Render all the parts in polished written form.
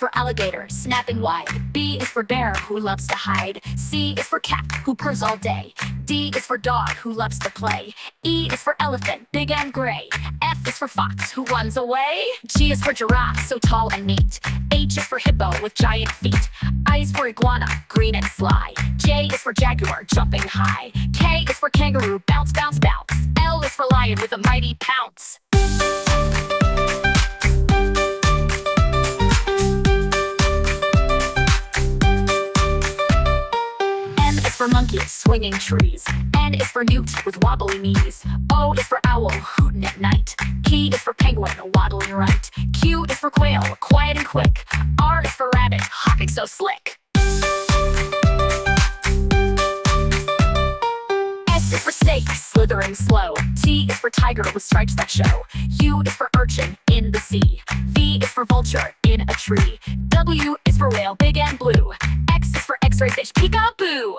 for alligator, snapping wide. B is for bear, who loves to hide. C is for cat, who purrs all day. D is for dog, who loves to play. E is for elephant, big and gray. F is for fox, who runs away. G is for giraffe, so tall and neat. H is for hippo, with giant feet. I is for iguana, green and sly. J is for jaguar, jumping high. K is for kangaroo, bounce, bounce, bounce. L is for lion, with a mighty pounce. M is for monkey, swinging trees. N is for newt, with wobbly knees. O is for owl, hooting at night. P is for penguin, waddling right. Q is for quail, quiet and quick. R is for rabbit, hopping so slick. S is for snake, slithering slow. T is for tiger, with stripes that show. U is for urchin, in the sea. V is for vulture, in a tree. W is for whale, big and blue. X is for x-ray fish, peekaboo.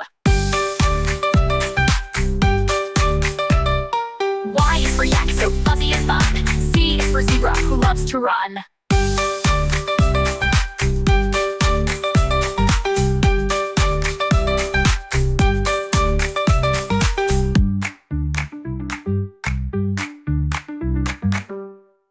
Y is for yak, so fuzzy and fun. Z is for zebra, who loves to run.